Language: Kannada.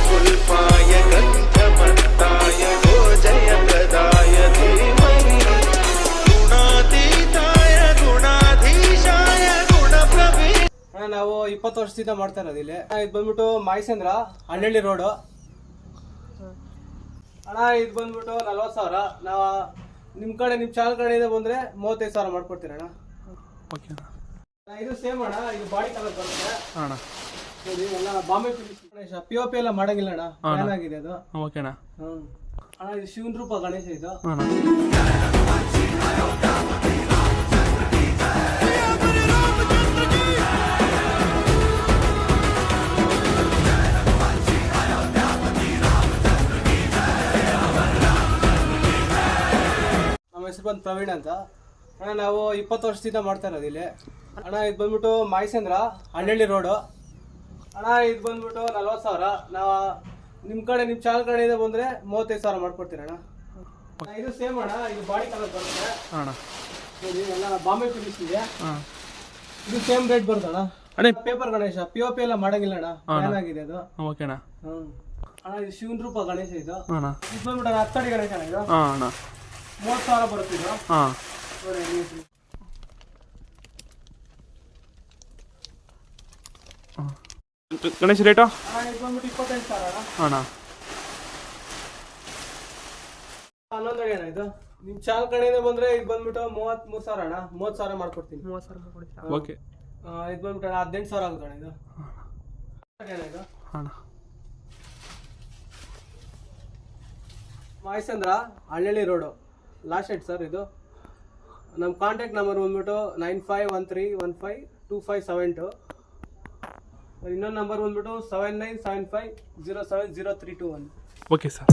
कल्पाय ग्रन्थमत्ताय जयप्रदाय धीमहि गुणातीताय गुणाधीशाय गुणप्रभे. ನಾವು 20 ವರ್ಷದಿಂದ ಮಾಡ್ತಾ ಇರೋದು ಇಲ್ಲಿ. ಇದು ಬಂದ್ಬಿಟ್ಟು ಮಾಯಸಂದ್ರ ಹಳ್ಳಿ ರೋಡು ಅಣ್ಣ. ಇದು ಬಂದ್ಬಿಟ್ಟು 40,000. ನಾವು ನಿಮ್ಮ ಕಡೆ ನಿಮ್ಮ ಚಾನಲ್ ಕಡೆಯಿಂದ ಬಂದ್ರೆ 35,000 ಮಾಡ್ಕೊಡ್ತೀರಿ ಅಣ್ಣ. ಓಕೆ ಅಣ್ಣ. ಇದು ಸೇಮ್ ಅಣ್ಣ, ಇದು ಬಾಡಿ ಕಲರ್ ಬರುತ್ತೆ ಅಣ್ಣ. ನೋಡಿ ಎಲ್ಲ ಬಾಂಬೆ ಗಣೇಶ POP ಎಲ್ಲ ಮಾಡಂಗಿಲ್ಲ ಅಣ್ಣ, ಪ್ಲಾನ್ ಆಗಿದೆ ಅದು. ಓಕೆ ಅಣ್ಣ. ಅಣ್ಣ ಇದು ಶಿವನ ರೂಪ ಗಣೇಶ ಇದು. ಅಣ್ಣ. ನಮ್ಮ ಹೆಸರು ಬಂದು ಪ್ರವೀಣ್ ಅಂತ ಅಣ್ಣ. ನಾವು 20 ವರ್ಷದಿಂದ ಮಾಡ್ತಾ ಇರೋದು ಇಲ್ಲಿ ಅಣ್ಣ. ಇದು ಬಂದ್ಬಿಟ್ಟು ಮಾಯಸಂದ್ರ ಹಳ್ಳಿ ರೋಡು ಅಣ್ಣ. ಇದು ಬಂದ್ಬಿಟ್ಟು 40,000. ನಾವು ನಿಮ್ಮ ಕಡೆ ನಿಮ್ಮ ಚಾನಲ್ ಕಡೆಯಿಂದ ಬಂದ್ರೆ 35,000 ಮಾಡ್ಕೊಡ್ತೀರಿ ಅಣ್ಣ. ಇದು ಸೇಮ್ ಅಣ್ಣ, ಇದು ಬಾಡಿ ಕಲರ್ ಬರುತ್ತೆ. ಅಣ್ಣ. ನೋಡಿ ಎಲ್ಲ ಬಾಂಬೆ ಫಿನಿಶ್ ಇದೆ. ಇದು ಸೇಮ್ ರೇಟ್ ಬರುತ್ತೆ ಅಣ್ಣ. ಅಣ್ಣ ಪೇಪರ್ ಗಣೇಶ POP ಎಲ್ಲ ಮಾಡಂಗಿಲ್ಲ ಅಣ್ಣ, ಪ್ಲಾನ್ ಆಗಿದೆ ಅದು. ಓಕೆ ಅಣ್ಣ. ಅಣ್ಣ ಇದು ಶಿವನ ರೂಪ ಗಣೇಶ ಇದು. ಅಣ್ಣ. ಇದು ಬಂದ್ಬಿಟ್ಟು 10 ಅಡಿ ಗಣೇಶ ಅಣ್ಣ. ಇದು ಅಣ್ಣ. 30,000 ಬರುತ್ತೆ ಇದು. ಗಣೇಶ ರೇಟು ಇದು ಬಂದ್ಬಿಟ್ಟು 25,000 ಅಣ್ಣ. 11 ಅಡಿ ಅಣ್ಣ. ಇದು ನಿಮ್ಮ ಚಾನಲ್ ಕಡೆಯಿಂದ ಬಂದ್ರೆ ಇದು ಬಂದ್ಬಿಟ್ಟು 33,000 ಅಣ್ಣ. 30,000 ಮಾಡ್ಕೊಡ್ತೀನಿ. 30,000 ಓಕೆ. ಇದು ಬಂದ್ಬಿಟ್ಟು 18,000 ಆಗುತ್ತೆ ಅಣ್ಣ. ಇದು ಇದು ಅಣ್ಣ. ಮಾಯಸಂದ್ರ ಹಳ್ಳಿ ರೋಡು ಲಾಸ್ಟ್ ಸೈಡ್ ಸರ್. ಇದು ನಮ್ಮ ಕಾಂಟ್ಯಾಕ್ಟ್ ನಂಬರ್ ಬಂದ್ಬಿಟ್ಟು 9513152572. ಇನ್ನೊಂದು ನಂಬರ್ ಬಂದ್ಬಿಟ್ಟು 7975070321. Okay sir.